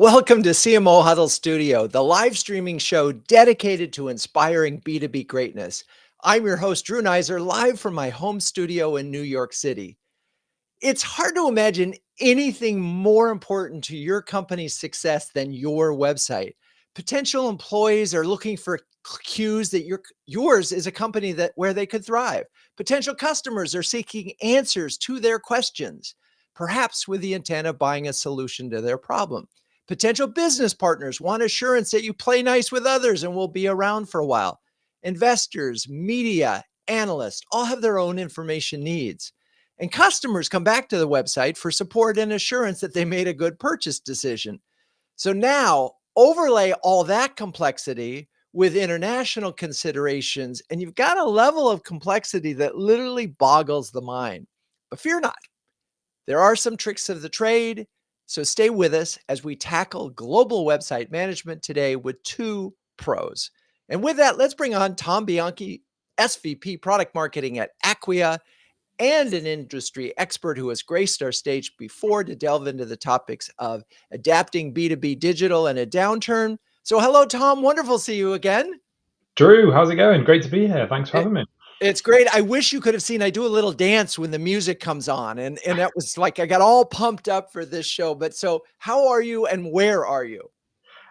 Welcome to CMO Huddles Studio, the live streaming show dedicated to inspiring B2B greatness. I'm your host, Drew Neiser, live from my home studio in New York City. It's hard to imagine anything more important to your company's success than your website. Potential employees are looking for cues that yours is a company that where they could thrive. Potential customers are seeking answers to their questions, perhaps with the intent of buying a solution to their problem. Potential business partners want assurance that you play nice with others and will be around for a while. Investors, media, analysts all have their own information needs. And customers come back to the website for support and assurance that they made a good purchase decision. So now overlay all that complexity with international considerations, and you've got a level of complexity that literally boggles the mind. But fear not, there are some tricks of the trade. So stay with us as we tackle global website management today with two pros. And with that, let's bring on Tom Bianchi, SVP Product Marketing at Acquia, and an industry expert who has graced our stage before to delve into the topics of adapting B2B digital in a downturn. So hello, Tom. Wonderful to see you again. Drew, how's it going? Great to be here. Thanks for It, having me. it's great. I wish you could have seen, I do a little dance when the music comes on. And that was like, I got all pumped up for this show. But so how are you and where are you?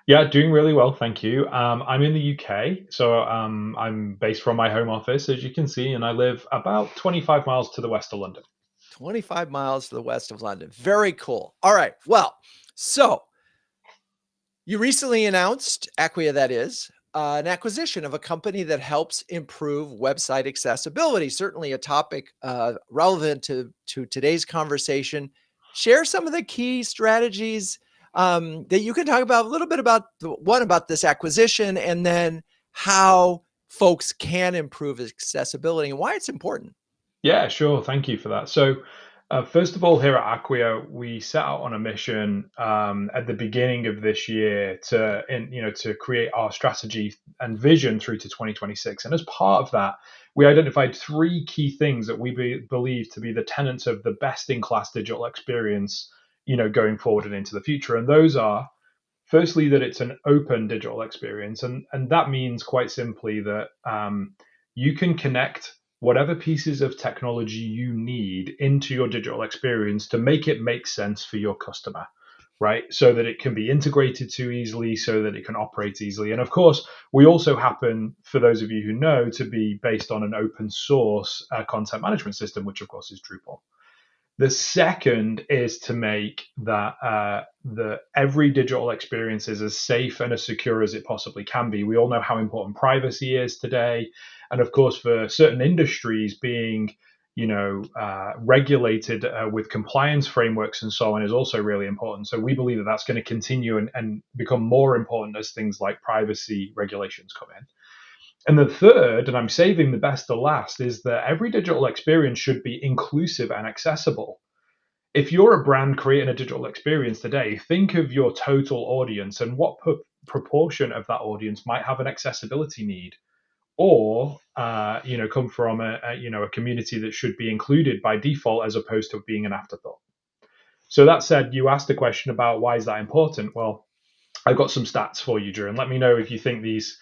Yeah, doing really well, thank you. I'm in the UK, so I'm based from my home office, as you can see, and I live about 25 miles to the west of London. 25 miles to the west of London. Very cool. All right. Well, so you recently announced, Acquia that is, an acquisition of a company that helps improve website accessibility. Certainly a topic relevant to today's conversation. Share some of the key strategies that you can talk about a little bit about about this acquisition, and then how folks can improve accessibility and why it's important. Yeah, sure. Thank you for that. So, first of all, here at Acquia, we set out on a mission at the beginning of this year to create our strategy and vision through to 2026. And as part of that, we identified three key things that we believe to be the tenets of the best-in-class digital experience, going forward and into the future. And those are, firstly, that it's an open digital experience, and that means quite simply that you can connect whatever pieces of technology you need into your digital experience to make sense for your customer, right? So that it can be integrated too easily, so that it can operate easily. And of course, we also happen, for those of you who know, to be based on an open source content management system, which of course is Drupal. The second is to make that every digital experience is as safe and as secure as it possibly can be. We all know how important privacy is today, and of course, for certain industries, being regulated with compliance frameworks and so on is also really important. So we believe that that's going to continue and become more important as things like privacy regulations come in. And the third, and I'm saving the best to last, is that every digital experience should be inclusive and accessible. If you're a brand creating a digital experience today, think of your total audience and what proportion of that audience might have an accessibility need, or come from a community that should be included by default as opposed to being an afterthought. So that said, you asked a question about why is that important. Well, I've got some stats for you, Drew, and let me know if you think these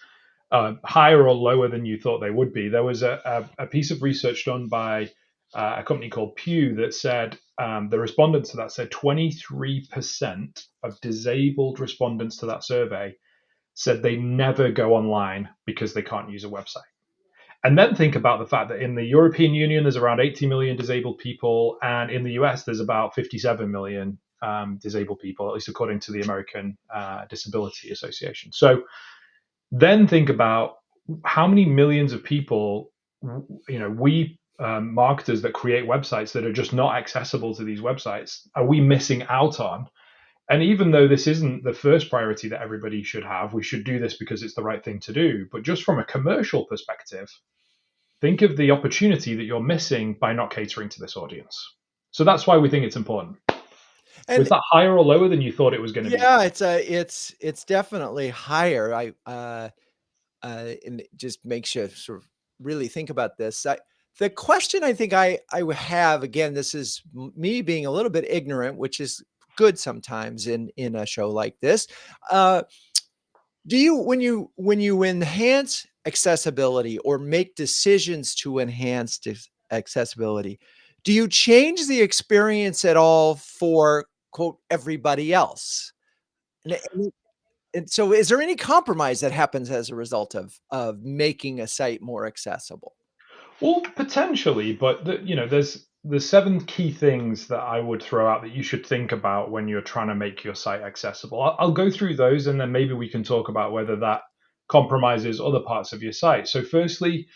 higher or lower than you thought they would be. There was a piece of research done by a company called Pew that said the respondents to that said 23% of disabled respondents to that survey said they never go online because they can't use a website. And then think about the fact that in the European Union, there's around 80 million disabled people, and in the US, there's about 57 million disabled people, at least according to the American Disability Association. So then think about how many millions of people, we marketers that create websites that are just not accessible to these websites, are we missing out on? And even though this isn't the first priority that everybody should have, we should do this because it's the right thing to do. But just from a commercial perspective, think of the opportunity that you're missing by not catering to this audience. So that's why we think it's important. And Was that higher or lower than you thought it was going to be? yeah, it's definitely higher. And it just makes you sort of really think about this. The question I think I have, again, this is me being a little bit ignorant, which is good sometimes in a show like this. Uh, do you when you enhance accessibility or make decisions to enhance accessibility, do you change the experience at all for quote everybody else? And and so is there any compromise that happens as a result of making a site more accessible? Well, potentially, but there's seven key things that I would throw out that you should think about when you're trying to make your site accessible. I'll go through those, and then maybe we can talk about whether that compromises other parts of your site. So, firstly,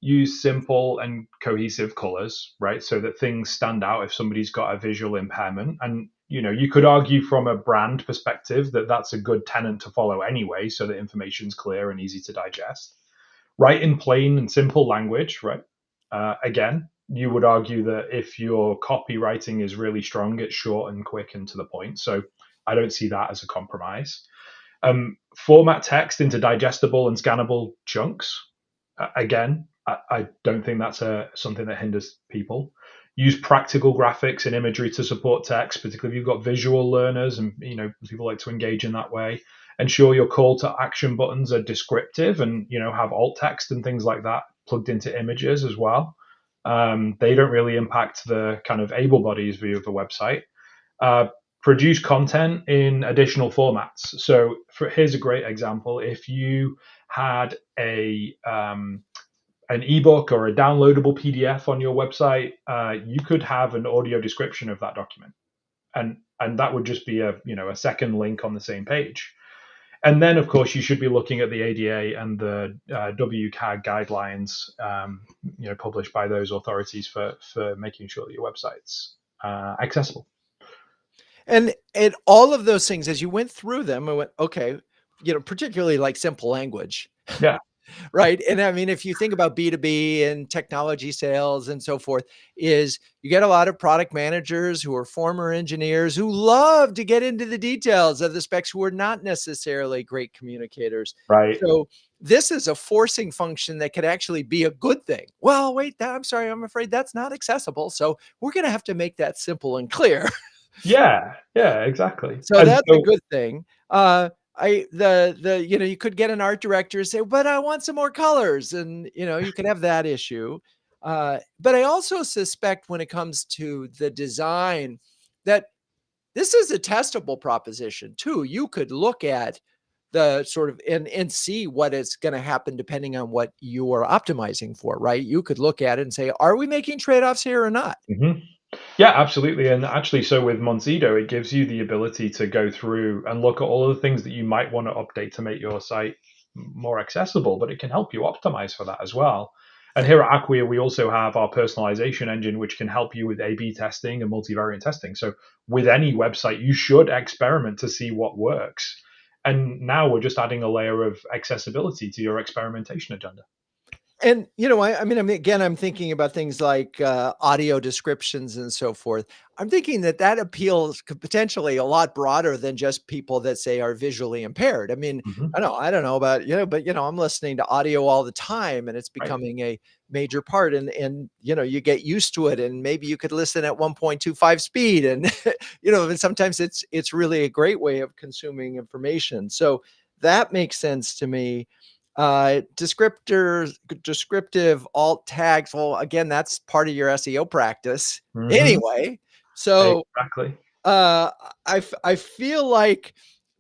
use simple and cohesive colors, right? So that things stand out if somebody's got a visual impairment. And you could argue from a brand perspective that that's a good tenant to follow anyway, so that information's clear and easy to digest. Write in plain and simple language, right? Again, you would argue that if your copywriting is really strong, it's short and quick and to the point. So I don't see that as a compromise. Format text into digestible and scannable chunks. Again, I don't think that's something that hinders people. Use practical graphics and imagery to support text, particularly if you've got visual learners and people like to engage in that way. Ensure your call to action buttons are descriptive and have alt text and things like that plugged into images as well. They don't really impact the kind of able-bodies view of the website. Uh, Produce content in additional formats. So here's a great example. If you had an ebook or a downloadable PDF on your website, you could have an audio description of that document, and that would just be a second link on the same page. And then, of course, you should be looking at the ADA and the WCAG guidelines, published by those authorities for making sure that your website's accessible. And all of those things, as you went through them, I went, okay, particularly like simple language. Yeah. Right. And I mean, if you think about B2B and technology sales and so forth, is you get a lot of product managers who are former engineers who love to get into the details of the specs, who are not necessarily great communicators. Right. So this is a forcing function that could actually be a good thing. Well, wait, I'm sorry, I'm afraid that's not accessible. So we're going to have to make that simple and clear. Yeah. Yeah. Exactly. So And that's a so, good thing. You could get an art director to say, but I want some more colors, and you could have that issue. But I also suspect when it comes to the design that this is a testable proposition too. You could look at the sort of and see what is going to happen depending on what you are optimizing for, right? You could look at it and say, are we making trade-offs here or not? mhm. Yeah, absolutely. And actually, so with Montsedo, it gives you the ability to go through and look at all of the things that you might want to update to make your site more accessible, but it can help you optimize for that as well. And here at Acquia, we also have our personalization engine, which can help you with A/B testing and multivariate testing. So with any website, you should experiment to see what works. And now we're just adding a layer of accessibility to your experimentation agenda. And, again, I'm thinking about things like, audio descriptions and so forth. I'm thinking that that appeals potentially a lot broader than just people that say are visually impaired. I mean, Mhm. I don't know about, but, I'm listening to audio all the time and it's Right. becoming a major part and, you get used to it and maybe you could listen at 1.25 speed and, and sometimes it's really a great way of consuming information. So that makes sense to me. Descriptive alt tags. Well, again, that's part of your SEO practice Hmm. anyway. So, Exactly. uh, I feel like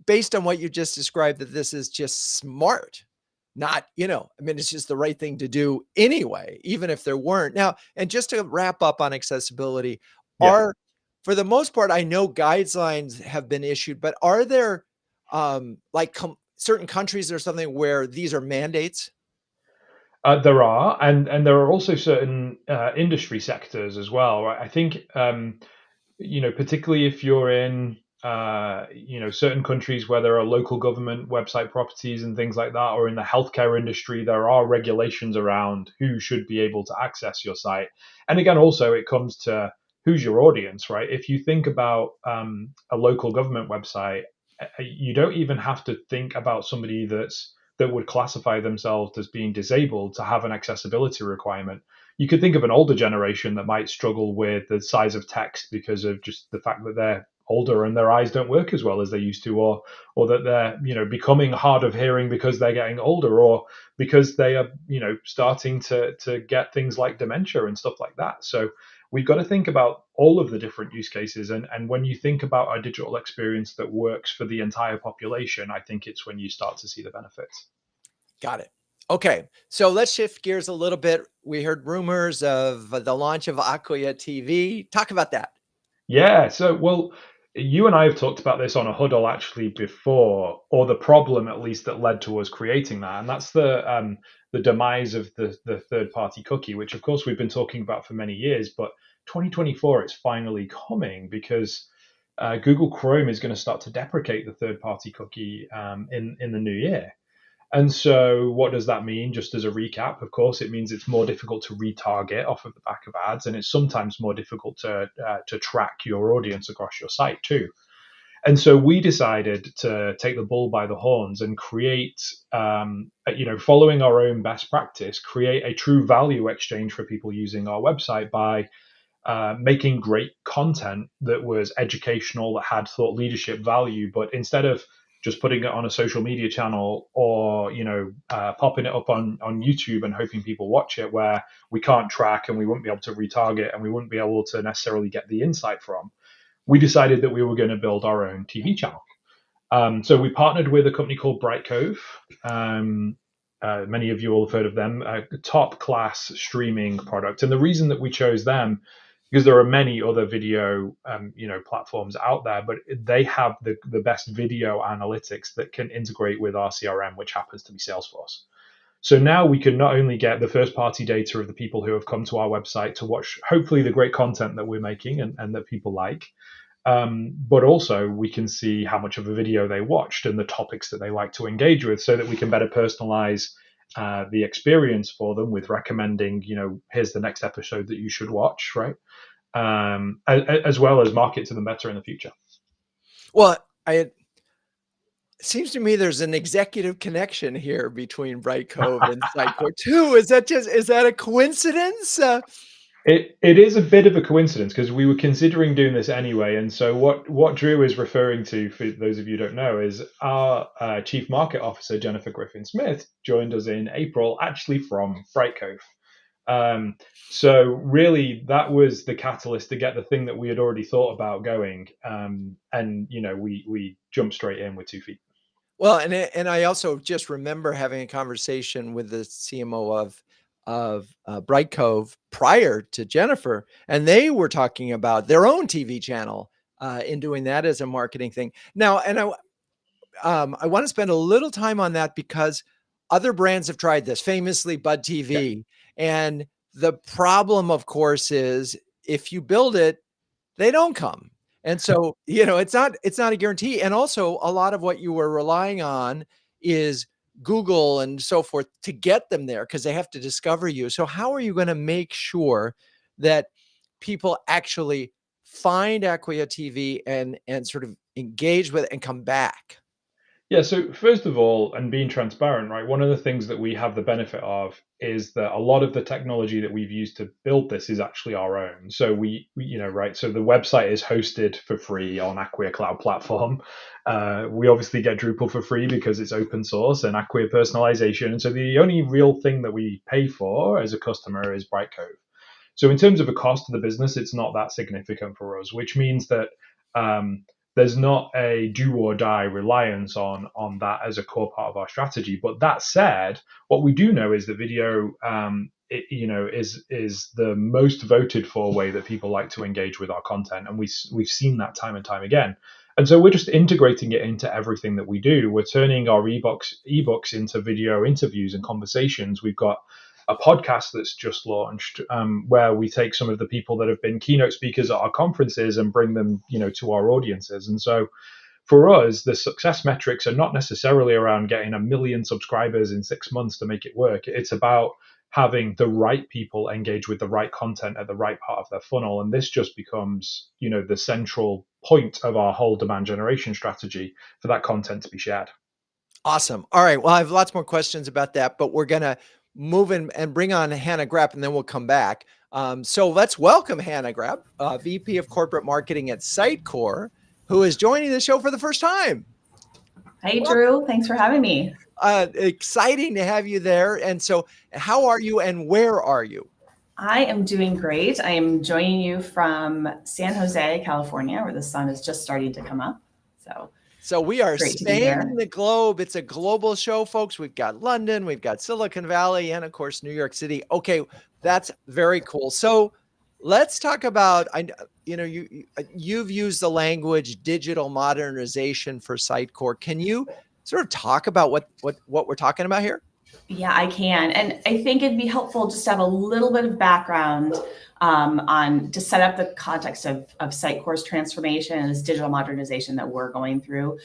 based on what you just described that this is just smart, not, it's just the right thing to do anyway, even if there weren't. Now, and just to wrap up on accessibility, Yeah. are for the most part, I know guidelines have been issued, but are there like certain countries or something where these are mandates? There are, and there are also certain industry sectors as well. Right? I think particularly if you're in certain countries where there are local government website properties and things like that, or in the healthcare industry, there are regulations around who should be able to access your site. And again, also it comes to who's your audience, right? If you think about a local government website, you don't even have to think about somebody that would classify themselves as being disabled to have an accessibility requirement. You could think of an older generation that might struggle with the size of text because of just the fact that they're older and their eyes don't work as well as they used to, or that they're becoming hard of hearing because they're getting older, or because they are starting to get things like dementia and stuff like that. So we've got to think about all of the different use cases. And when you think about a digital experience that works for the entire population, I think it's when you start to see the benefits. Got it. Okay, so let's shift gears a little bit. We heard rumors of the launch of Acquia TV. Talk about that. Yeah. So, well, you and I have talked about this on a huddle actually before, or the problem at least that led to us creating that, and that's the demise of the third party cookie, which of course we've been talking about for many years, but 2024 it's finally coming because Google Chrome is going to start to deprecate the third party cookie in the new year. And so, what does that mean? Just as a recap, of course, it means it's more difficult to retarget off of the back of ads, and it's sometimes more difficult to track your audience across your site too. And so, we decided to take the bull by the horns and create, following our own best practice, create a true value exchange for people using our website by making great content that was educational, that had thought leadership value, but instead of just putting it on a social media channel, or popping it up on YouTube and hoping people watch it, where we can't track and we wouldn't be able to retarget and we wouldn't be able to necessarily get the insight from, we decided that we were going to build our own TV channel. So we partnered with a company called Bright Cove. Many of you will have heard of them, a top class streaming product. And the reason that we chose them, because there are many other video platforms out there, but they have the best video analytics that can integrate with our CRM, which happens to be Salesforce. So now we can not only get the first party data of the people who have come to our website to watch hopefully the great content that we're making and that people like, but also we can see how much of a video they watched and the topics that they like to engage with, so that we can better personalize the experience for them with recommending, here's the next episode that you should watch, right? As well as market to them better in the future. Well, it seems to me there's an executive connection here between Bright Cove and Sitecore too. Is that a coincidence? It is a bit of a coincidence because we were considering doing this anyway. And so what Drew is referring to, for those of you who don't know, is our Chief Market Officer, Jennifer Griffin-Smith, joined us in April, actually from Bright Cove. So really, that was the catalyst to get the thing that we had already thought about going. And we jumped straight in with 2 feet. Well, and I also just remember having a conversation with the CMO of Bright Cove prior to Jennifer, and they were talking about their own TV channel in doing that as a marketing thing. Now, and I want to spend a little time on that because other brands have tried this, famously Bud TV. Yeah. And the problem, of course, is if you build it, they don't come. And so, it's not a guarantee. And also a lot of what you were relying on is Google and so forth to get them there, because they have to discover you. So how are you going to make sure that people actually find Acquia TV and sort of engage with it and come back? Yeah, so first of all, and being transparent, right, one of the things that we have the benefit of is that a lot of the technology that we've used to build this is actually our own. So right, so the website is hosted for free on Acquia Cloud Platform. We obviously get Drupal for free because it's open source and Acquia personalization. And so the only real thing that we pay for as a customer is Bright Cove. So in terms of a cost to the business, it's not that significant for us, which means that there's not a do or die reliance on that as a core part of our strategy. But that said, what we do know is that video, is the most voted for way that people like to engage with our content, and we've seen that time and time again. And so we're just integrating it into everything that we do. We're turning our ebooks into video interviews and conversations. We've got a podcast that's just launched, where we take some of the people that have been keynote speakers at our conferences and bring them, to our audiences. And so for us, the success metrics are not necessarily around getting 1 million subscribers in 6 months to make it work. It's about having the right people engage with the right content at the right part of their funnel. And this just becomes, the central point of our whole demand generation strategy for that content to be shared. Awesome. All right. Well, I have lots more questions about that, but we're going to move in and bring on Hannah Grap, and then we'll come back. So let's welcome Hannah Grap, VP of Corporate Marketing at Sitecore. who is joining the show for the first time. Hey, Drew. Thanks for having me. Exciting to have you there. And so, how are you and where are you? I am doing great. I am joining you from San Jose, California, where the sun is just starting to come up. So we are great to be spanning here. the globe. It's a global show, folks. We've got London, we've got Silicon Valley, and of course, New York City. Okay, that's very cool. So let's talk about, you've used the language digital modernization for Sitecore. Can you sort of talk about what we're talking about here? Yeah, I can. And I think it'd be helpful just to have a little bit of background on to set up the context of Sitecore's transformation and this digital modernization that we're going through.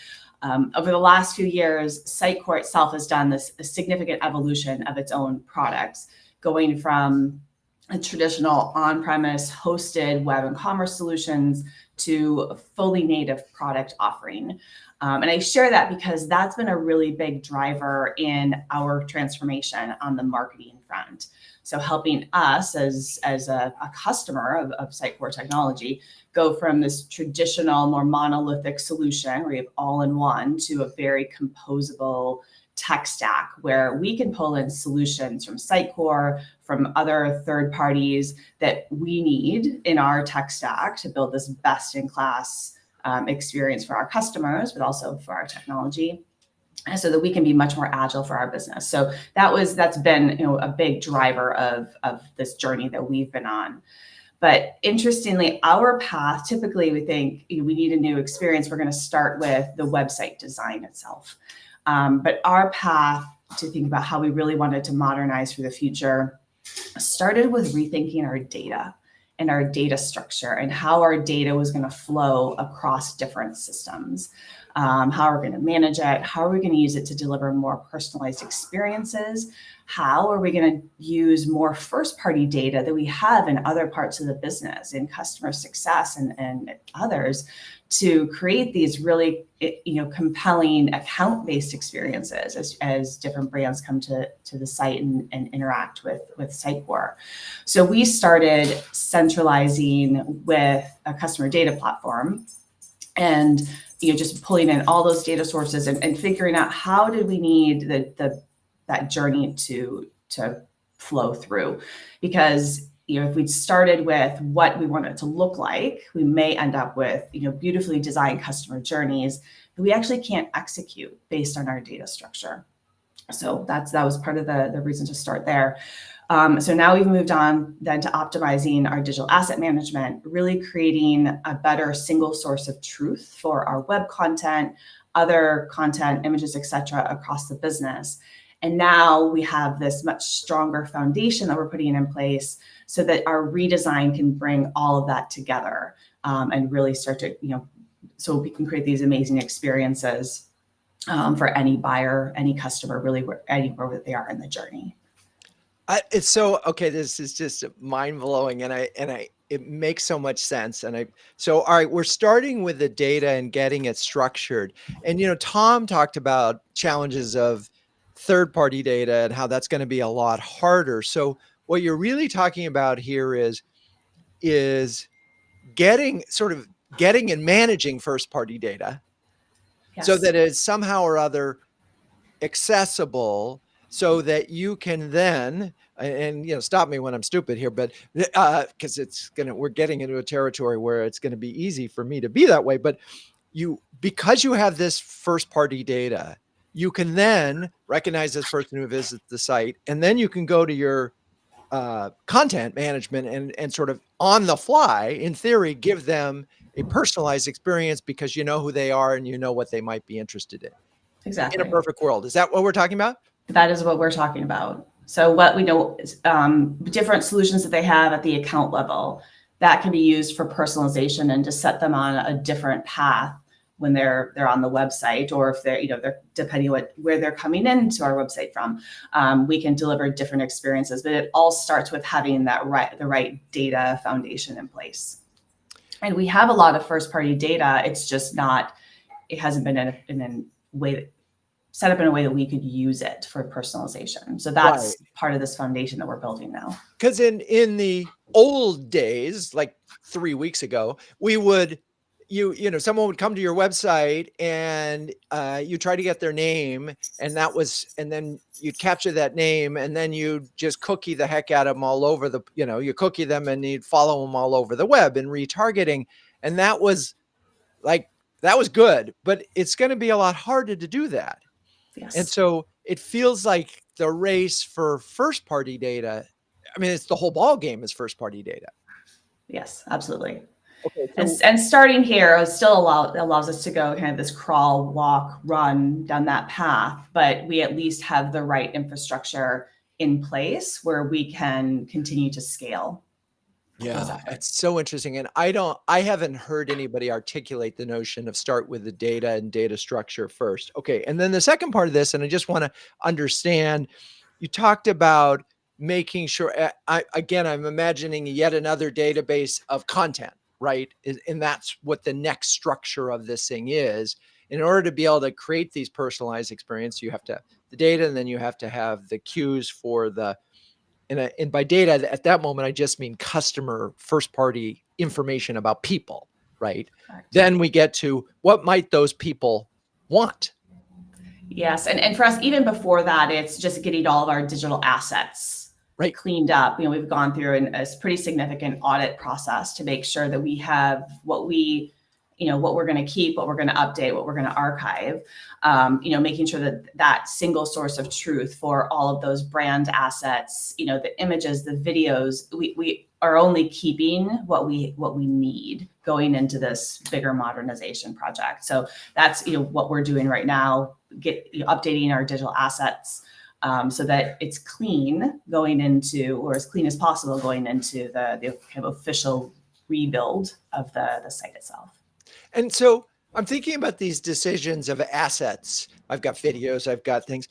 Over the last few years, Sitecore itself has done this a significant evolution of its own products, going from a traditional on-premise hosted web and commerce solutions to a fully native product offering. And I share that because that's been a really big driver in our transformation on the marketing front. So helping us as a customer of Sitecore technology go from this traditional, more monolithic solution where you have all-in-one to a very composable tech stack where we can pull in solutions from Sitecore, from other third parties that we need in our tech stack to build this best-in-class experience for our customers, but also for our technology, and so that we can be much more agile for our business. So that's been a big driver of this journey that we've been on. But interestingly, our path, typically we think we need a new experience. We're going to start with the website design itself. But our path to think about how we really wanted to modernize for the future started with rethinking our data and our data structure and how our data was going to flow across different systems. How are we going to manage it? How are we going to use it to deliver more personalized experiences? How are we going to use more first-party data that we have in other parts of the business, in customer success and others, to create these really compelling account-based experiences as different brands come to the site and interact with Sitecore. So we started centralizing with a customer data platform and just pulling in all those data sources and figuring out how did we need that journey to flow through. Because if we'd started with what we want it to look like, we may end up with beautifully designed customer journeys that we actually can't execute based on our data structure. So that was part of the reason to start there. So now we've moved on then to optimizing our digital asset management, really creating a better single source of truth for our web content, other content, images, etc., across the business. And now we have this much stronger foundation that we're putting in place so that our redesign can bring all of that together and really start to, so we can create these amazing experiences for any buyer, any customer, really anywhere that they are in the journey. It's so okay. This is just mind blowing, and it makes so much sense. And all right, we're starting with the data and getting it structured. And Tom talked about challenges of third-party data and how that's going to be a lot harder. So what you're really talking about here is getting and managing first-party data, Yes. so that it's somehow or other accessible, so that you can then, and stop me when I'm stupid here, but because we're getting into a territory where it's going to be easy for me to be that way. But because you have this first party data, you can then recognize this person who visits the site, and then you can go to your content management and sort of on the fly, in theory, give them a personalized experience because you know who they are and you know what they might be interested in. Exactly. In a perfect world. Is that what we're talking about? That is what we're talking about. So what we know is different solutions that they have at the account level that can be used for personalization and to set them on a different path when they're on the website, or if they're depending on where they're coming into our website from, we can deliver different experiences. But it all starts with having the right data foundation in place. And we have a lot of first party data. It's just it hasn't been in a way that set up in a way that we could use it for personalization. So that's part of this foundation that we're building now. Because in the old days, like 3 weeks ago, we would, someone would come to your website and you try to get their name, and then you'd capture that name, and then you just cookie the heck out of them all over you cookie them and you'd follow them all over the web and retargeting. And that was good, but it's going to be a lot harder to do that. Yes. And so it feels like the race for first party data, I mean, it's the whole ball game is first party data. Yes, absolutely. Okay, and starting here still allows us to go kind of this crawl, walk, run down that path, but we at least have the right infrastructure in place where we can continue to scale. Yeah, it's so interesting. And I haven't heard anybody articulate the notion of start with the data and data structure first. Okay. And then the second part of this, and I just want to understand, you talked about making sure, I'm imagining yet another database of content, right? And that's what the next structure of this thing is. In order to be able to create these personalized experience, you have to have the data, and then you have to have the cues for and by data at that moment, I just mean customer first party information about people, right? Correct. Then we get to what might those people want. Yes. And for us, even before that, it's just getting all of our digital assets cleaned up. We've gone through a pretty significant audit process to make sure that we have what we're going to keep, what we're going to update, what we're going to archive, making sure that single source of truth for all of those brand assets, the images, the videos, we are only keeping what we need going into this bigger modernization project. So that's, what we're doing right now, updating our digital assets so that it's clean going into, or as clean as possible going into the kind of official rebuild of the site itself. And so I'm thinking about these decisions of assets. I've got videos, I've got things.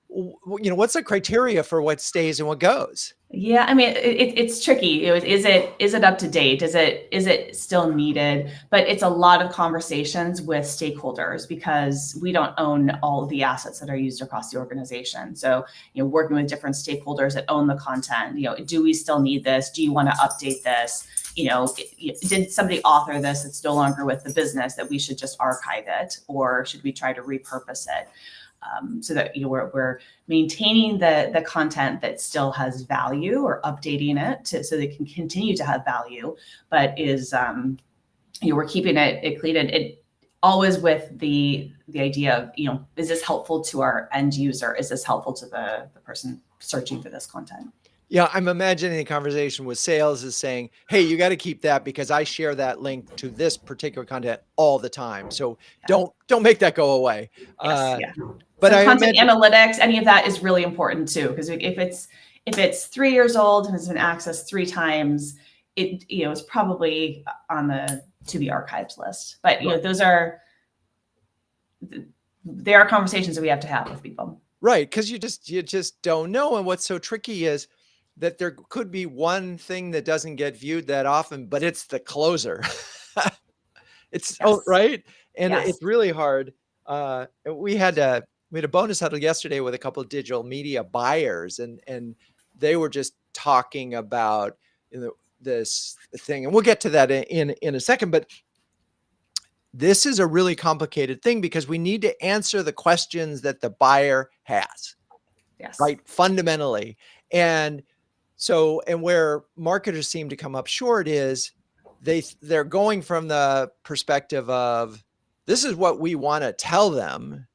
What's the criteria for what stays and what goes? Yeah, I mean, it's tricky. Is it up to date? Is it still needed? But it's a lot of conversations with stakeholders because we don't own all of the assets that are used across the organization. So, working with different stakeholders that own the content, do we still need this? Do you want to update this? Did somebody author this? It's no longer with the business that we should just archive it, or should we try to repurpose it? So that we're maintaining the content that still has value, or updating it so they can continue to have value, but is we're keeping it clean, and it always with the idea of is this helpful to our end user? Is this helpful to the person searching for this content? Yeah, I'm imagining a conversation with sales is saying, hey, you got to keep that because I share that link to this particular content all the time. So don't make that go away. Yes, But so content analytics, any of that is really important too, because if it's 3 years old and has been accessed 3 times, it is probably on the to be archived list. But there are conversations that we have to have with people. Right, because you just don't know. And what's so tricky is that there could be one thing that doesn't get viewed that often, but it's the closer. Right. And it's really hard. We had a bonus huddle yesterday with a couple of digital media buyers, and they were just talking about this thing, and we'll get to that in a second. But this is a really complicated thing because we need to answer the questions that the buyer has. Yes. Right. Fundamentally. And where marketers seem to come up short is they're going from the perspective of this is what we want to tell them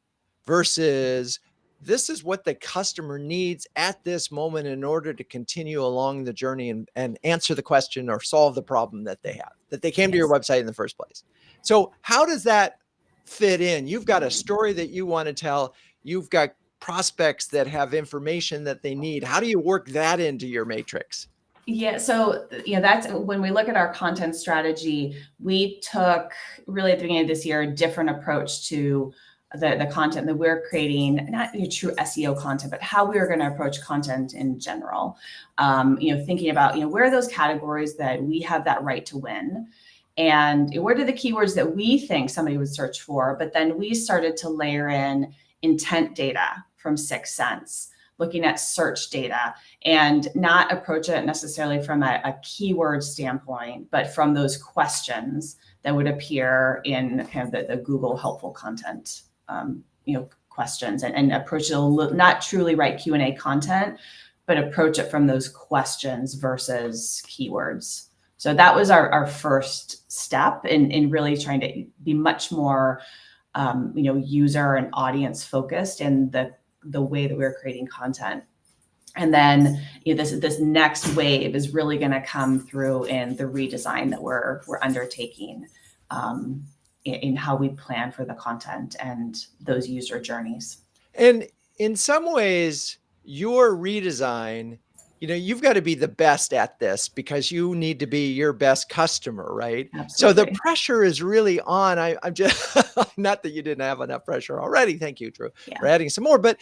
versus this is what the customer needs at this moment in order to continue along the journey and answer the question or solve the problem that they have, that they came to your website in the first place. So how does that fit in? You've got a story that you want to tell. You've got prospects that have information that they need. How do you work that into your matrix? Yeah, so that's when we look at our content strategy, we took really at the beginning of this year a different approach to the content that we're creating, not your true SEO content, but how we are going to approach content in general. Thinking about where are those categories that we have that right to win, and what are the keywords that we think somebody would search for. But then we started to layer in intent data from 6 Sense, looking at search data, and not approach it necessarily from a keyword standpoint, but from those questions that would appear in kind of the Google helpful content, questions, and approach it not truly write Q&A content, but approach it from those questions versus keywords. So that was our first step in really trying to be much more, user and audience focused in the way that we're creating content. And then this next wave is really going to come through in the redesign that we're undertaking, in how we plan for the content and those user journeys. And in some ways, your redesign, you've got to be the best at this because you need to be your best customer, right? So the Absolutely. pressure is really on. I'm just, not that you didn't have enough pressure already. Thank you, Drew, Yeah. for adding some more. But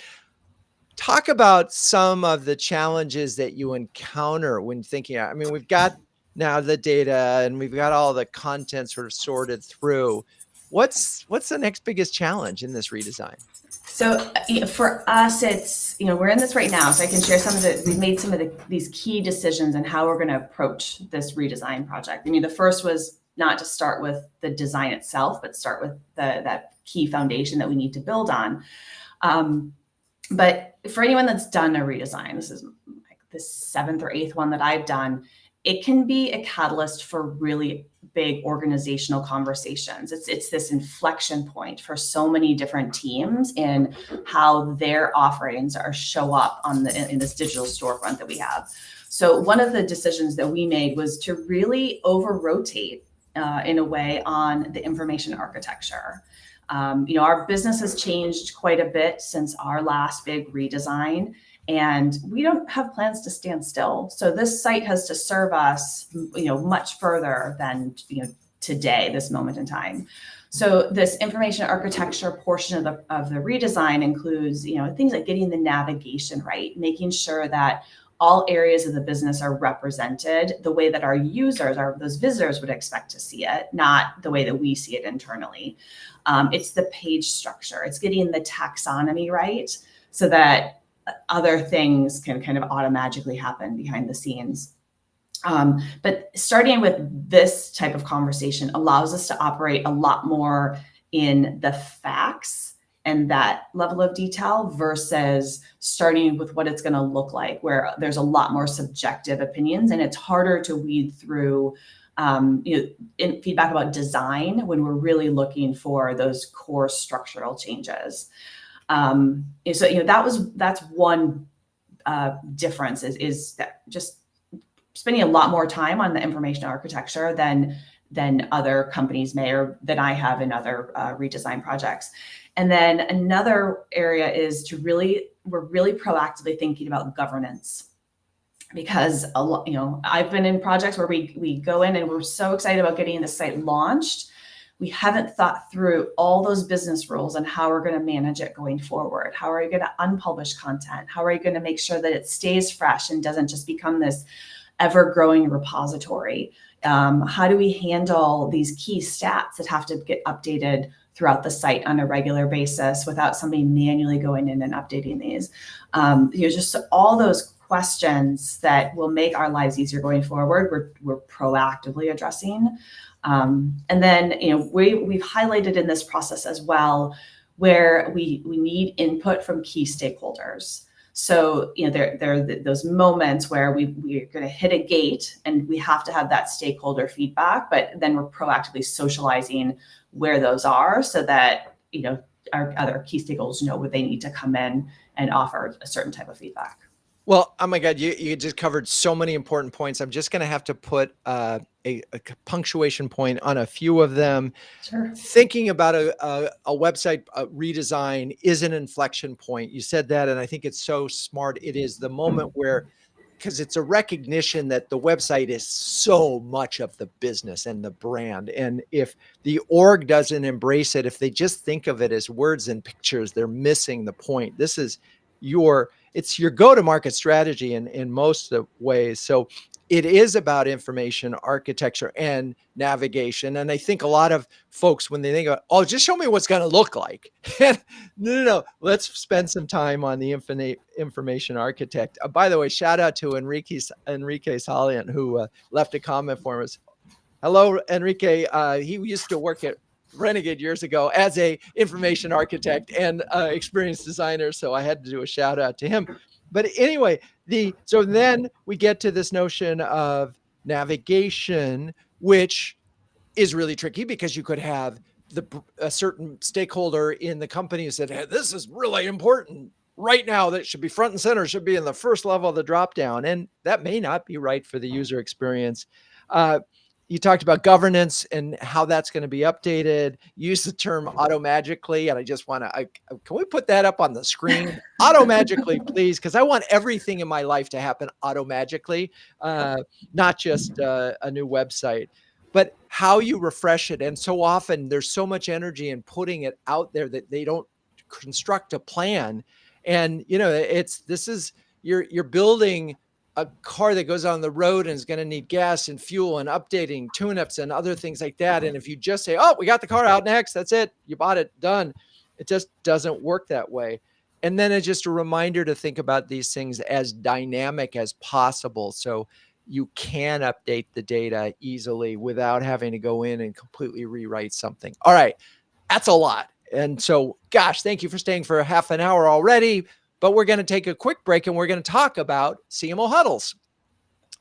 talk about some of the challenges that you encounter when thinking. I mean, we've got now the data and we've got all the content sort of sorted through. What's the next biggest challenge in this redesign? So for us, it's, we're in this right now, so I can share we've made some of these key decisions and how we're going to approach this redesign project. I mean, the first was not to start with the design itself, but start with that key foundation that we need to build on. But for anyone that's done a redesign, this is like the 7th or 8th one that I've done, it can be a catalyst for really big organizational conversations. It's this inflection point for so many different teams in how their offerings show up in this digital storefront that we have. So one of the decisions that we made was to really over-rotate in a way on the information architecture. Our business has changed quite a bit since our last big redesign, and we don't have plans to stand still. So this site has to serve us, much further than, today, this moment in time. So this information architecture portion of the redesign includes, things like getting the navigation right, making sure that all areas of the business are represented the way that our users, those visitors would expect to see it, not the way that we see it internally. It's the page structure. It's getting the taxonomy right so that other things can kind of automatically happen behind the scenes. But starting with this type of conversation allows us to operate a lot more in the facts and that level of detail versus starting with what it's going to look like, where there's a lot more subjective opinions and it's harder to weed through in feedback about design when we're really looking for those core structural changes. So that's one difference is that just spending a lot more time on the information architecture than other companies may, or than I have in other redesign projects. And then another area is we're really proactively thinking about governance. Because I've been in projects where we go in and we're so excited about getting the site launched, we haven't thought through all those business rules and how we're going to manage it going forward. How are you going to unpublish content? How are you going to make sure that it stays fresh and doesn't just become this ever-growing repository? How do we handle these key stats that have to get updated throughout the site on a regular basis without somebody manually going in and updating these? Just all those questions that will make our lives easier going forward, we're proactively addressing. And then, we've highlighted in this process as well where we need input from key stakeholders. So, there are those moments where we're going to hit a gate and we have to have that stakeholder feedback, but then we're proactively socializing where those are so that, our other key stakeholders know where they need to come in and offer a certain type of feedback. Well, oh my God, you just covered so many important points. I'm just going to have to put a punctuation point on a few of them. Sure. Thinking about a website redesign is an inflection point. You said that, and I think it's so smart. It is the moment where, because it's a recognition that the website is so much of the business and the brand. And if the org doesn't embrace it, if they just think of it as words and pictures, they're missing the point. It's your go-to-market strategy in most of the ways. So it is about information architecture and navigation. And I think a lot of folks, when they think of, oh, just show me what's going to look like. No. Let's spend some time on the information architect. By the way, shout out to Enrique Saliant, who left a comment for us. Hello, Enrique. He used to work at Renegade years ago as a information architect and experienced designer. So I had to do a shout out to him. But anyway, so then we get to this notion of navigation, which is really tricky because you could have a certain stakeholder in the company who said, hey, this is really important right now, that should be front and center, should be in the first level of the dropdown. And that may not be right for the user experience. You talked about governance and how that's going to be updated. You used the term automagically, and I just want to, can we put that up on the screen? Automagically, please, because I want everything in my life to happen automagically, not just a new website, but how you refresh it. And so often there's so much energy in putting it out there that they don't construct a plan. And, you're building a car that goes on the road and is going to need gas and fuel and updating tune-ups and other things like that. And if you just say, oh, we got the car out next, that's it, you bought it, done. It just doesn't work that way. And then it's just a reminder to think about these things as dynamic as possible. So you can update the data easily without having to go in and completely rewrite something. All right, that's a lot. And so, gosh, thank you for staying for half an hour already. But we're going to take a quick break and we're going to talk about CMO Huddles.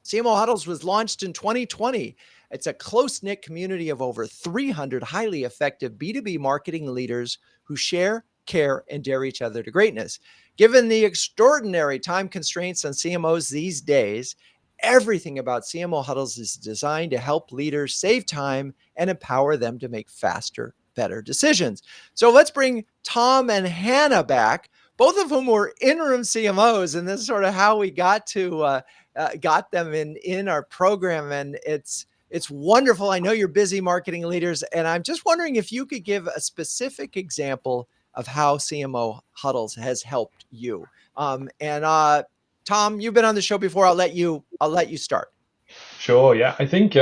CMO Huddles was launched in 2020. It's a close-knit community of over 300 highly effective B2B marketing leaders who share, care, and dare each other to greatness. Given the extraordinary time constraints on CMOs these days, everything about CMO Huddles is designed to help leaders save time and empower them to make faster, better decisions. So let's bring Tom and Hannah back, both of whom were interim CMOs, and this is sort of how we got them in our program. And it's wonderful. I know you're busy marketing leaders, and I'm just wondering if you could give a specific example of how CMO Huddles has helped you. Tom, you've been on the show before. I'll let you start. Sure. Yeah, I think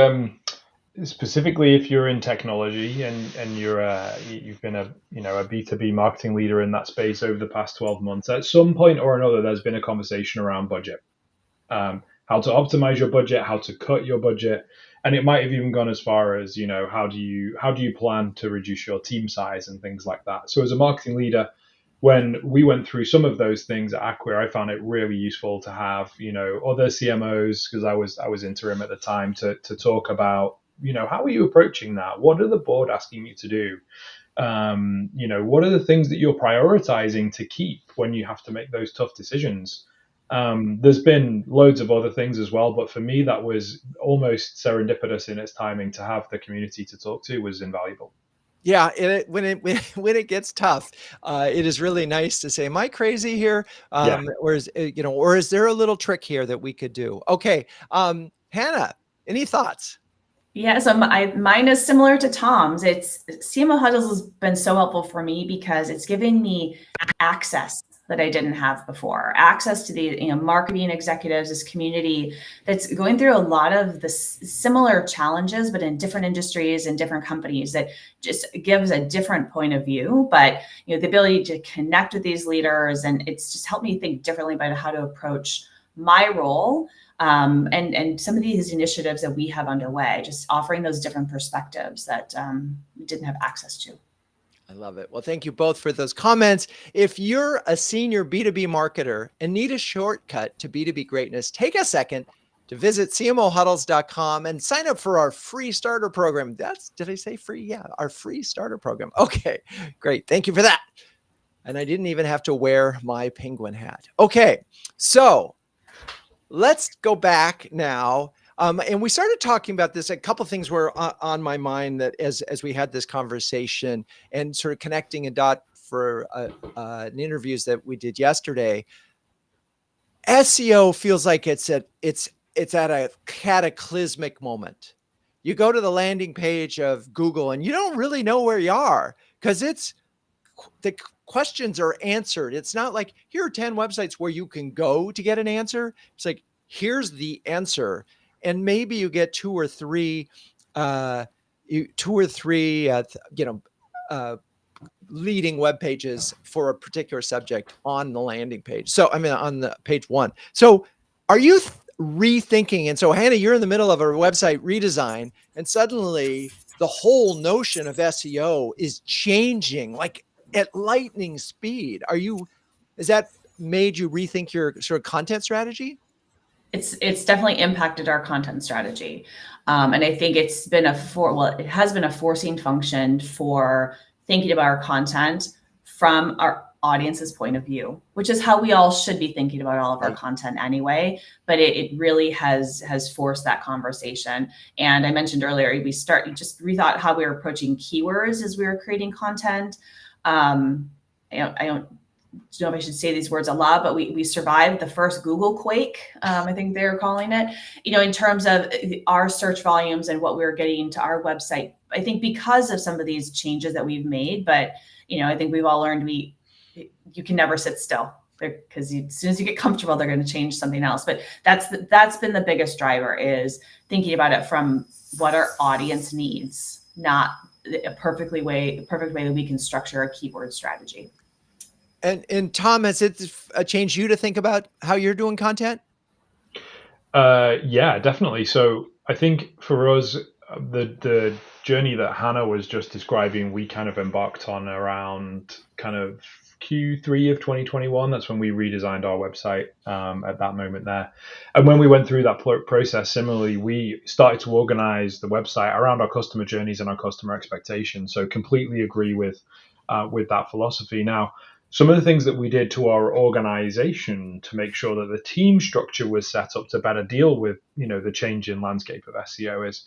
specifically if you're in technology and you've been a B2B marketing leader in that space over the past 12 months, at some point or another, there's been a conversation around budget, how to optimize your budget, how to cut your budget. And it might have even gone as far as, how do you plan to reduce your team size and things like that. So as a marketing leader, when we went through some of those things at Acquia, I found it really useful to have, other CMOs, because I was interim at the time, to talk about, how are you approaching that? What are the board asking you to do? What are the things that you're prioritizing to keep when you have to make those tough decisions? There's been loads of other things as well, but for me, that was almost serendipitous in its timing. To have the community to talk to was invaluable. Yeah, when it gets tough, it is really nice to say, "Am I crazy here?" Or is there a little trick here that we could do? Okay, Hannah, any thoughts? Yeah, so mine is similar to Tom's. CMO Huddles has been so helpful for me because it's giving me access that I didn't have before, access to the marketing executives, this community that's going through a lot of the similar challenges, but in different industries and different companies, that just gives a different point of view. But the ability to connect with these leaders, and it's just helped me think differently about how to approach my role. And some of these initiatives that we have underway, just offering those different perspectives that we didn't have access to. I love it. Well, thank you both for those comments. If you're a senior B2B marketer and need a shortcut to B2B greatness, take a second to visit cmohuddles.com and sign up for our free starter program. Did I say free? Yeah, our free starter program. Okay, great. Thank you for that. And I didn't even have to wear my penguin hat. Okay, so let's go back now. And we started talking about this. A couple of things were on my mind that as we had this conversation and sort of connecting a dot for an interviews that we did yesterday. SEO feels like it's at a cataclysmic moment. You go to the landing page of Google and you don't really know where you are because the questions are answered. It's not like here are 10 websites where you can go to get an answer. It's like, here's the answer. and maybe you get two or three, leading web pages for a particular subject on the landing page. So, I mean, on the page one. So are you rethinking? And so, Hannah, you're in the middle of a website redesign, and suddenly the whole notion of SEO is changing like at lightning speed. Has that made you rethink your sort of content strategy? It's definitely impacted our content strategy. And I think it has been a forcing function for thinking about our content from our audience's point of view, which is how we all should be thinking about all of our content anyway. But it really has forced that conversation. And I mentioned earlier, just rethought how we were approaching keywords as we were creating content. I don't know if I should say these words aloud, but we survived the first Google quake. I think they were calling it, in terms of our search volumes and what we were getting to our website. I think because of some of these changes that we've made, but I think we've all learned you can never sit still, because as soon as you get comfortable, they're going to change something else. But that's been the biggest driver, is thinking about it from what our audience needs, not a perfect way that we can structure a keyword strategy. And Tom, has it changed you to think about how you're doing content? Yeah, definitely. So I think for us, the journey that Hannah was just describing, we kind of embarked on around kind of Q3 of 2021. That's when we redesigned our website at that moment there. And when we went through that process, similarly, we started to organize the website around our customer journeys and our customer expectations. So completely agree with that philosophy. Now, some of the things that we did to our organization to make sure that the team structure was set up to better deal with, the change in landscape of SEO is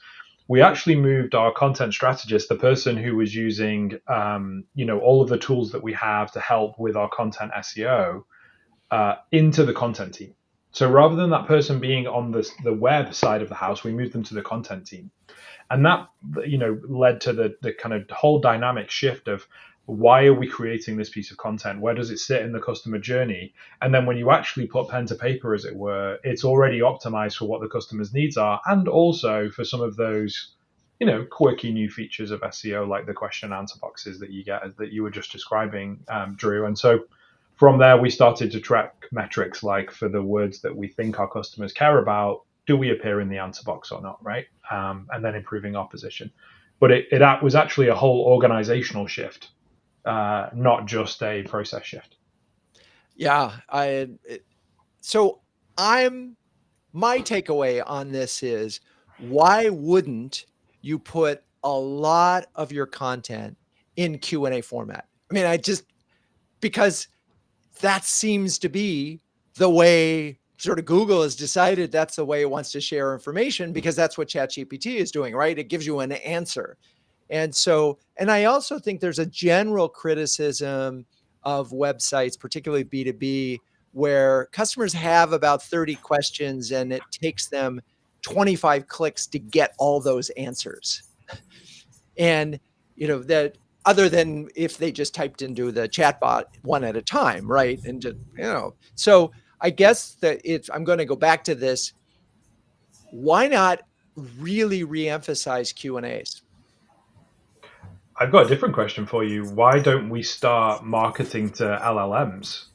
we actually moved our content strategist, the person who was using, all of the tools that we have to help with our content SEO, into the content team. So rather than that person being on the web side of the house, we moved them to the content team. And that, led to the kind of whole dynamic shift of, why are we creating this piece of content? Where does it sit in the customer journey? And then when you actually put pen to paper, as it were, it's already optimized for what the customer's needs are, and also for some of those, quirky new features of SEO, like the question and answer boxes that you get, that you were just describing, Drew. And so from there, we started to track metrics like, for the words that we think our customers care about, do we appear in the answer box or not, right? And then improving our position. But it was actually a whole organizational shift, not just a process shift. Yeah. My takeaway on this is, why wouldn't you put a lot of your content in Q&A format? I mean, because that seems to be the way sort of Google has decided that's the way it wants to share information, because that's what ChatGPT is doing, right? It gives you an answer. And I also think there's a general criticism of websites, particularly B2B, where customers have about 30 questions and it takes them 25 clicks to get all those answers. And, that other than if they just typed into the chatbot one at a time, right? And just, so I guess that I'm going to go back to this. Why not really reemphasize Q&As? I've got a different question for you. Why don't we start marketing to LLMs,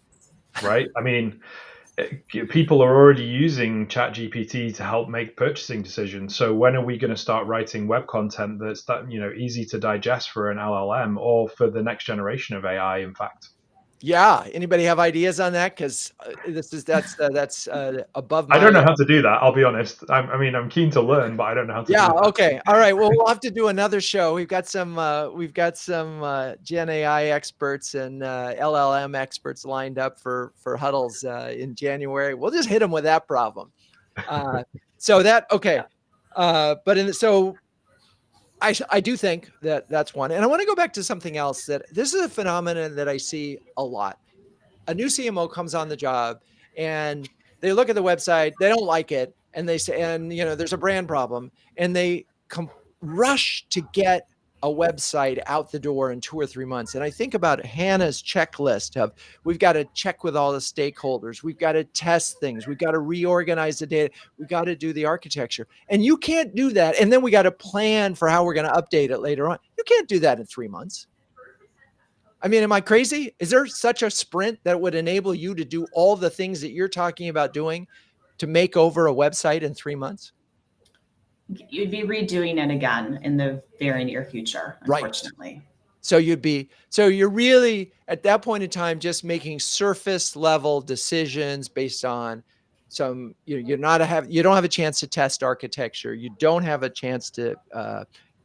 right? I mean, people are already using ChatGPT to help make purchasing decisions. So when are we going to start writing web content that's easy to digest for an LLM, or for the next generation of AI, in fact? Yeah. Anybody have ideas on that? Because that's above my. I don't know how to do that. I'll be honest. I'm keen to learn, but I don't know how to do that. Okay. All right. Well, we'll have to do another show. We've got some Gen AI experts and LLM experts lined up for Huddles in January. We'll just hit them with that problem. Okay. I do think that's one. And I want to go back to something else, that this is a phenomenon that I see a lot. A new CMO comes on the job and they look at the website, they don't like it. And they say, there's a brand problem, and they rush to get a website out the door in 2 or 3 months. And I think about Hannah's checklist of we've got to check with all the stakeholders, we've got to test things, we've got to reorganize the data, we've got to do the architecture. And you can't do that. And then we got to plan for how we're going to update it later on. You can't do that in 3 months. I mean, am I crazy? Is there such a sprint that would enable you to do all the things that you're talking about doing to make over a website in 3 months? You'd be redoing it again in the very near future, unfortunately. Right. So you're really at that point in time just making surface level decisions based on some, you don't have a chance to test architecture. You don't have a chance to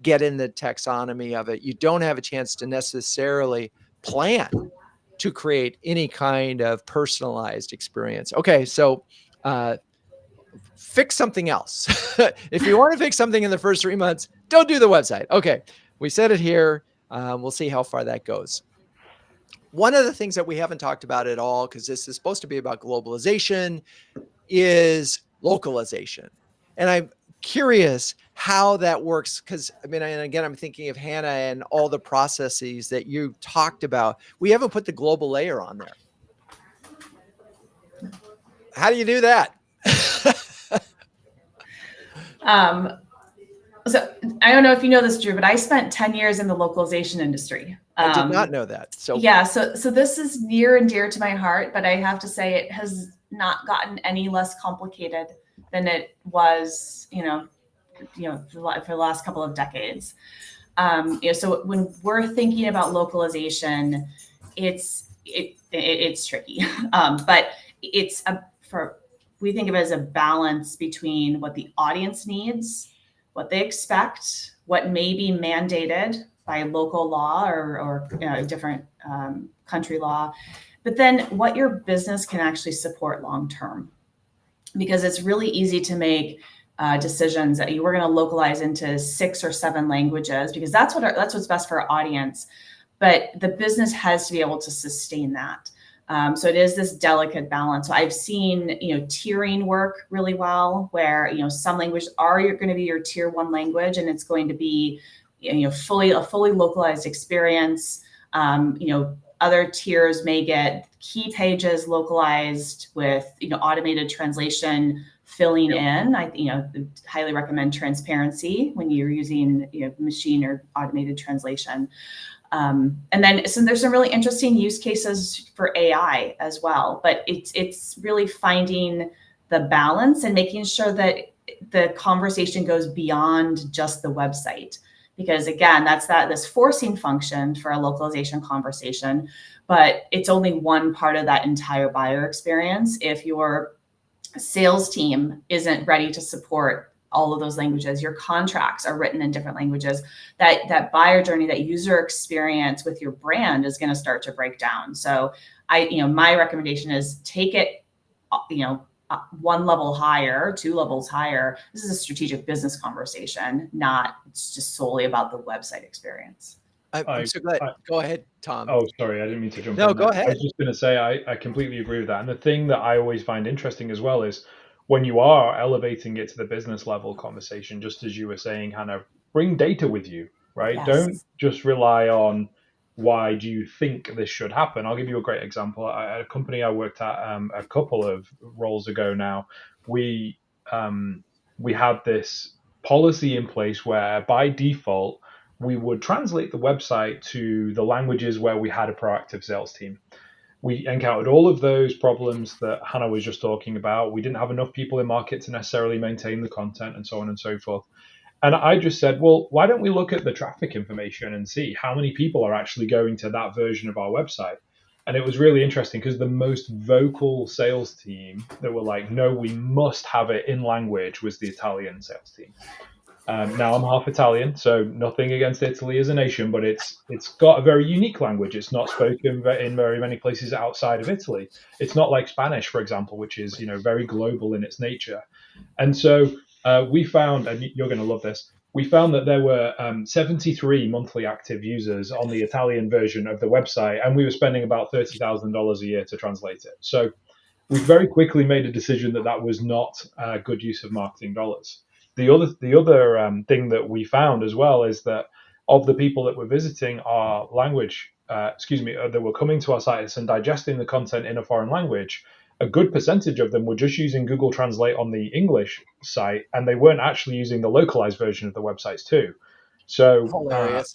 get in the taxonomy of it. You don't have a chance to necessarily plan to create any kind of personalized experience. Okay, so fix something else. If you want to fix something in the first 3 months, don't do the website. Okay, we said it here. We'll see how far that goes. One of the things that we haven't talked about at all, because this is supposed to be about globalization, is localization. And I'm curious how that works, because I mean, and again, I'm thinking of Hannah and all the processes that you talked about. We haven't put the global layer on there. How do you do that? So I don't know if you know this, Drew, but I spent 10 years in the localization industry. I did not know that. So yeah, so this is near and dear to my heart, but I have to say it has not gotten any less complicated than it was, for the last couple of decades. So when we're thinking about localization, it's tricky, but we think of it as a balance between what the audience needs, what they expect, what may be mandated by local law or different country law, but then what your business can actually support long-term. Because it's really easy to make decisions that we're going to localize into 6 or 7 languages, because that's what's best for our audience. But the business has to be able to sustain that. So it is this delicate balance. So I've seen, tiering work really well, where, some languages are going to be your tier 1 language, and it's going to be, a fully localized experience. Other tiers may get key pages localized with, automated translation filling in. I highly recommend transparency when you're using, machine or automated translation. And then there's some really interesting use cases for AI as well, but it's really finding the balance and making sure that the conversation goes beyond just the website. Because again, that's this forcing function for a localization conversation, but it's only one part of that entire buyer experience. If your sales team isn't ready to support all of those languages, your contracts are written in different languages, that buyer journey, that user experience with your brand is going to start to break down. So my recommendation is take it, 1 level higher, 2 levels higher. This is a strategic business conversation, not it's just solely about the website experience. I'm so glad. Go ahead, Tom. Oh, sorry, I didn't mean to jump in. No, go ahead. I was just going to say I completely agree with that. And the thing that I always find interesting as well is when you are elevating it to the business level conversation, just as you were saying, Hannah, bring data with you, right? Yes. Don't just rely on why do you think this should happen. I'll give you a great example. At a company I worked at a couple of roles ago now, we had this policy in place where by default, we would translate the website to the languages where we had a proactive sales team. We encountered all of those problems that Hannah was just talking about. We didn't have enough people in market to necessarily maintain the content and so on and so forth. And I just said, well, why don't we look at the traffic information and see how many people are actually going to that version of our website? And it was really interesting because the most vocal sales team that were like, no, we must have it in language was the Italian sales team. Now I'm half Italian, so nothing against Italy as a nation, but it's got a very unique language. It's not spoken in very many places outside of Italy. It's not like Spanish, for example, which is very global in its nature. And so we found, and you're going to love this, we found that there were 73 monthly active users on the Italian version of the website, and we were spending about $30,000 a year to translate it. So we very quickly made a decision that was not a good use of marketing dollars. The other thing that we found as well is that of the people that were visiting our language, that were coming to our sites and digesting the content in a foreign language, a good percentage of them were just using Google Translate on the English site, and they weren't actually using the localized version of the websites too. So Hilarious.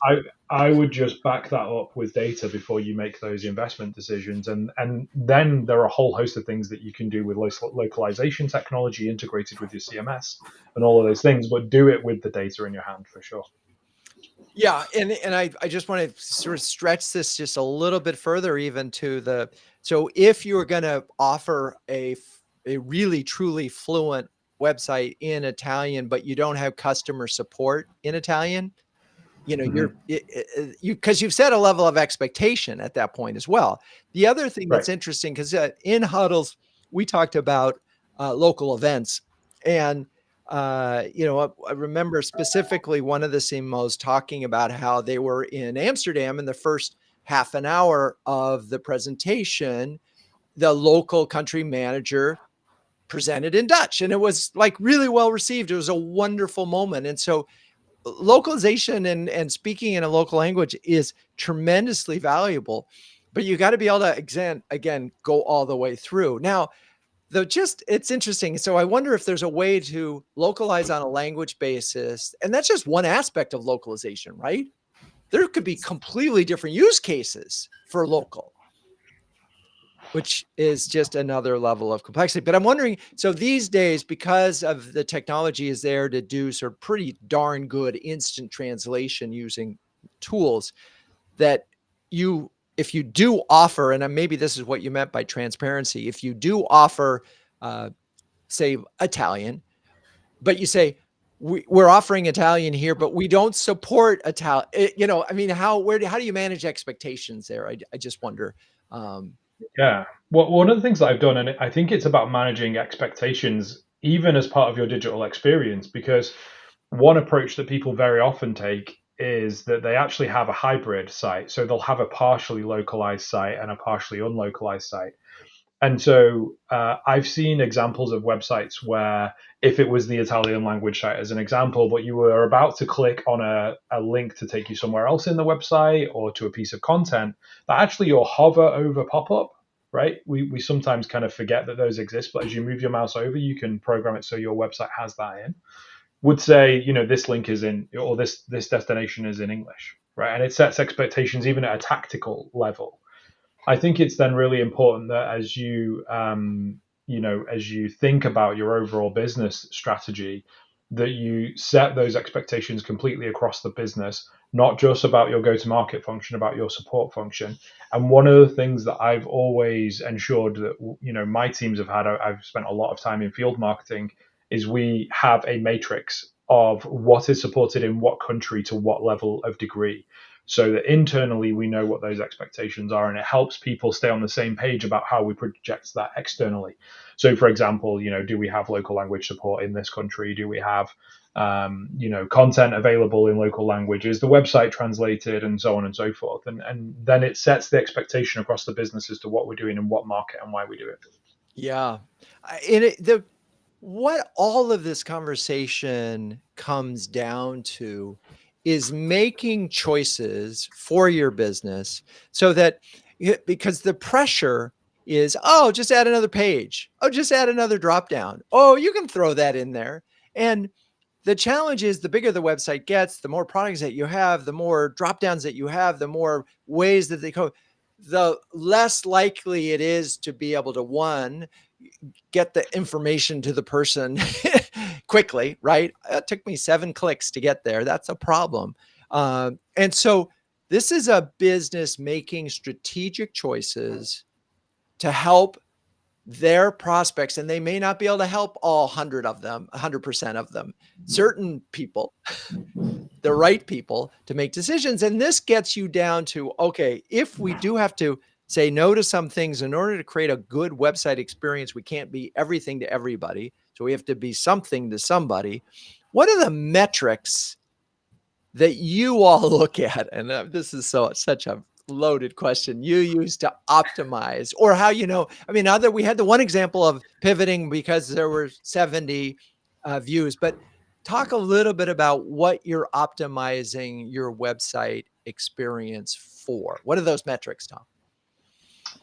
I would just back that up with data before you make those investment decisions, and then there are a whole host of things that you can do with localization technology integrated with your CMS and all of those things, but do it with the data in your hand for sure. Yeah, and I just want to sort of stretch this just a little bit further, even to the, so if you're going to offer a really truly fluent website in Italian, but you don't have customer support in Italian, you know, because you've set a level of expectation at that point as well. The other thing Right. that's interesting, because in Huddles, we talked about local events. And, you know, I remember specifically one of the CMOs talking about how they were in Amsterdam in the first half an hour of the presentation. The local country manager presented in Dutch, and it was like really well received. It was a wonderful moment. And so localization and speaking in a local language is tremendously valuable, but you got to be able to again go all the way through. Now, it's interesting. So I wonder if there's a way to localize on a language basis, and that's just one aspect of localization, right? There could be completely different use cases for local, which is just another level of complexity. But I'm wondering, so these days, because of the technology is there to do sort of pretty darn good instant translation using tools, that if you do offer, and maybe this is what you meant by transparency, if you do offer, say, Italian, but you say, we're offering Italian here, but we don't support Italian, you know, I mean, how do you manage expectations there? I just wonder. Yeah. Well, one of the things that I've done, and I think it's about managing expectations, even as part of your digital experience, because one approach that people very often take is that they actually have a hybrid site. So they'll have a partially localized site and a partially unlocalized site. And so I've seen examples of websites where, if it was the Italian language site as an example, but you were about to click on a link to take you somewhere else in the website or to a piece of content, that actually your hover over pop up, right? We sometimes kind of forget that those exist, but as you move your mouse over, you can program it so your website has that in. Would say, you know, this link is in, or this destination is in English, right? And it sets expectations even at a tactical level. I think it's then really important that as as you think about your overall business strategy, that you set those expectations completely across the business, not just about your go-to-market function, about your support function. And one of the things that I've always ensured that, you know, my teams have had, I've spent a lot of time in field marketing, is we have a matrix of what is supported in what country to what level of degree, so that internally we know what those expectations are, and it helps people stay on the same page about how we project that externally. So, for example, you know, do we have local language support in this country? Do we have content available in local language? Is the website translated, and so on and so forth? And then it sets the expectation across the business as to what we're doing in what market and why we do it. Yeah. What all of this conversation comes down to is making choices for your business so that, because the pressure is, oh, just add another page. Oh, just add another drop down. Oh, you can throw that in there. And the challenge is, the bigger the website gets, the more products that you have, the more drop downs that you have, the more ways that they go, the less likely it is to be able to, one, get the information to the person quickly, right? It took me 7 clicks to get there. That's a problem. And so this is a business making strategic choices to help their prospects, and they may not be able to help all 100 of them, 100% of them, certain people, the right people to make decisions. And this gets you down to, okay, if we do have to say no to some things in order to create a good website experience, we can't be everything to everybody. So we have to be something to somebody. What are the metrics that you all look at? And this is such a loaded question, you use to optimize, or how, I mean, we had the one example of pivoting because there were 70 views, but Talk a little bit about what you're optimizing your website experience for. What are those metrics, Tom?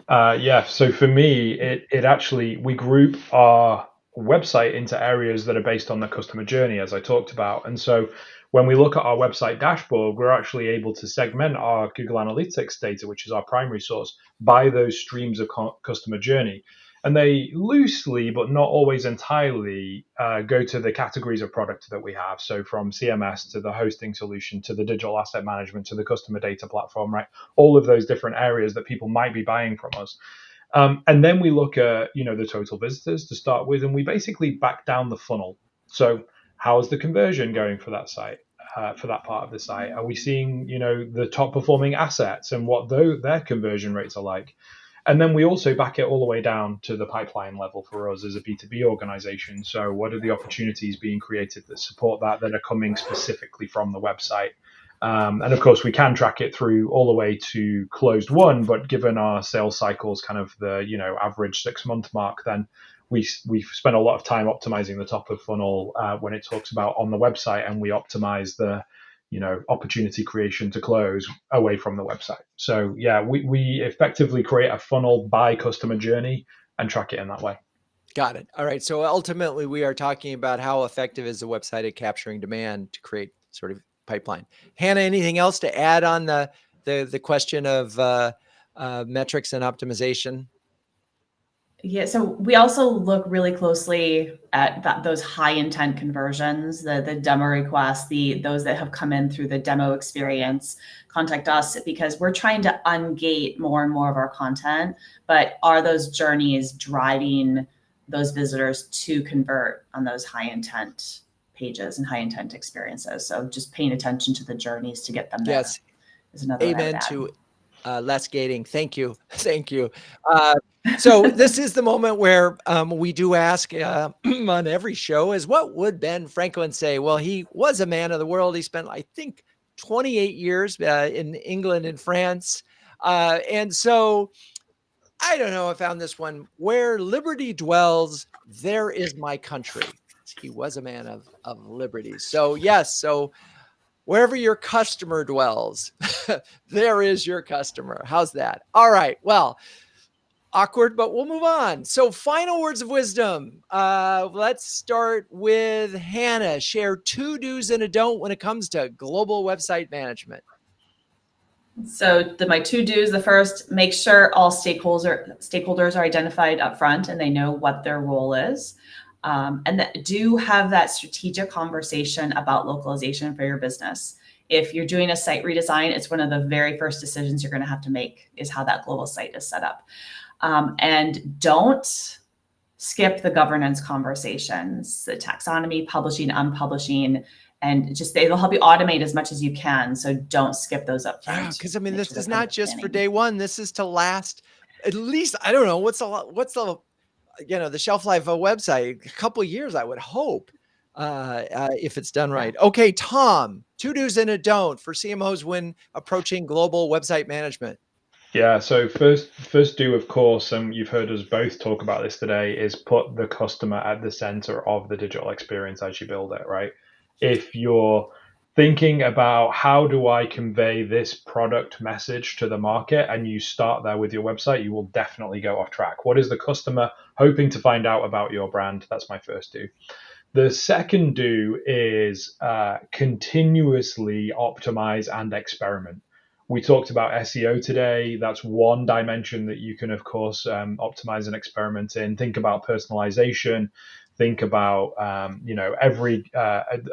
Yeah. So for me, it actually, we group our website into areas that are based on the customer journey, as I talked about. And so when we look at our website dashboard, we're actually able to segment our Google Analytics data, which is our primary source, by those streams of customer journey. And they loosely, but not always entirely, go to the categories of product that we have. So from CMS to the hosting solution to the digital asset management to the customer data platform, right? All of those different areas that people might be buying from us. And then we look at, the total visitors to start with, and we basically back down the funnel. So how's the conversion going for that site, for that part of the site? Are we seeing, the top performing assets and what their conversion rates are like? And then we also back it all the way down to the pipeline level for us as a B2B organization. So what are the opportunities being created that support that are coming specifically from the website? And of course, we can track it through all the way to closed won, but given our sales cycles, kind of the average 6-month mark, then we've spent a lot of time optimizing the top of funnel when it talks about on the website, and we optimize the opportunity creation to close away from the website. So yeah, we effectively create a funnel by customer journey and track it in that way. Got it. All right. So ultimately, we are talking about how effective is the website at capturing demand to create sort of pipeline. Hannah, anything else to add on the question of metrics and optimization? Yeah, so we also look really closely at those high intent conversions, the demo requests, those that have come in through the demo experience. Contact us because we're trying to ungate more and more of our content, but are those journeys driving those visitors to convert on those high intent pages and high intent experiences? So just paying attention to the journeys to get them there. Yes. Is another Amen to less gating. Thank you. Thank you. So this is the moment where we do ask on every show is, what would Ben Franklin say? Well, he was a man of the world. He spent, I think, 28 years in England and France. And so I don't know, I found this one: where liberty dwells, there is my country. He was a man of liberty. So yes, so wherever your customer dwells, there is your customer. How's that? All right. Well, awkward, but we'll move on. So final words of wisdom. Let's start with Hannah. Share 2 do's and a don't when it comes to global website management. So my 2 do's, the first, make sure all stakeholders are identified up front and they know what their role is. And that do have that strategic conversation about localization for your business. If you're doing a site redesign, it's one of the very first decisions you're going to have to make is how that global site is set up. And don't skip the governance conversations, the taxonomy, publishing, unpublishing, and just they'll help you automate as much as you can. So don't skip those up front. Yeah, because I mean, this is not just for day one. This is to last at least, I don't know, what's the the shelf life of a website? A couple of years, I would hope, if it's done right. Okay, Tom, 2 do's and a don't for CMOs when approaching global website management. Yeah, so first do, of course, and you've heard us both talk about this today, is put the customer at the center of the digital experience as you build it, right? If you're thinking about how do I convey this product message to the market and you start there with your website, you will definitely go off track. What is the customer hoping to find out about your brand? That's my first do. The second do is continuously optimize and experiment. We talked about SEO today. That's one dimension that you can, of course, optimize and experiment in. Think about personalization. Think about, every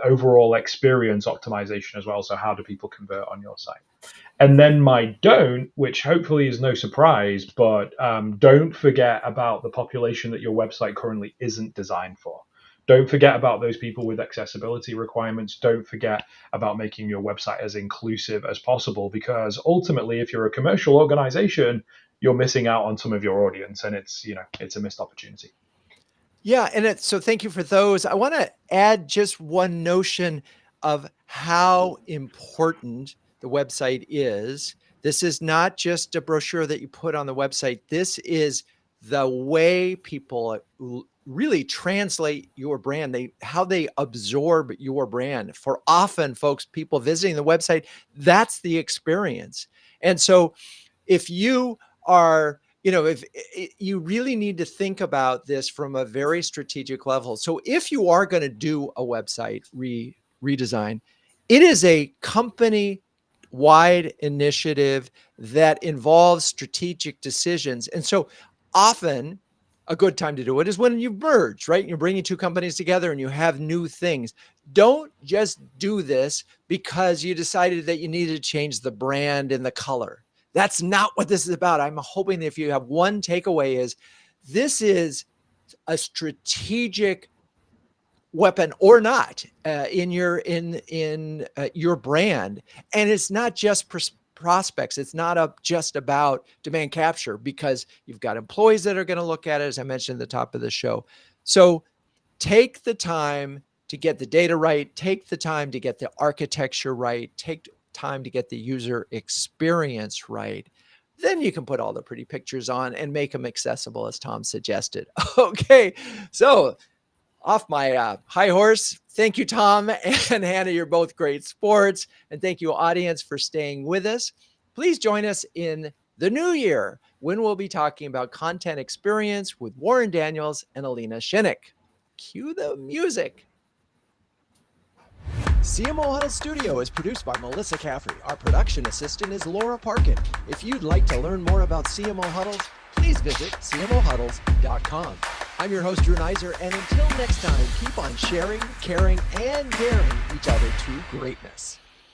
overall experience optimization as well. So how do people convert on your site? And then my don't, which hopefully is no surprise, but don't forget about the population that your website currently isn't designed for. Don't forget about those people with accessibility requirements. Don't forget about making your website as inclusive as possible, because ultimately, if you're a commercial organization, you're missing out on some of your audience, and it's a missed opportunity. Yeah, and so thank you for those. I want to add just one notion of how important the website is. This is not just a brochure that you put on the website. This is the way people really translate your brand, how they absorb your brand. For often folks, people visiting the website, that's the experience. And so if you are, if you really need to think about this from a very strategic level. So if you are going to do a website redesign, it is a company wide initiative that involves strategic decisions. And so often a good time to do it is when you merge, right? You're bringing two companies together and you have new things. Don't just do this because you decided that you needed to change the brand and the color. That's not what this is about. I'm hoping that if you have one takeaway is this is a strategic weapon or not in your brand, and it's not just prospects. It's not just about demand capture, because you've got employees that are going to look at it, as I mentioned at the top of the show. So take the time to get the data right, take the time to get the architecture right, take time to get the user experience right. Then you can put all the pretty pictures on and make them accessible, as Tom suggested. Okay, so off my high horse. Thank you, Tom and Hannah. You're both great sports. And thank you, audience, for staying with us. Please join us in the new year when we'll be talking about content experience with Warren Daniels and Alina Shinnick. Cue the music. CMO Huddles Studio is produced by Melissa Caffrey. Our production assistant is Laura Parkin. If you'd like to learn more about CMO Huddles, please visit cmohuddles.com. I'm your host, Drew Neiser, and until next time, keep on sharing, caring, and daring each other to greatness.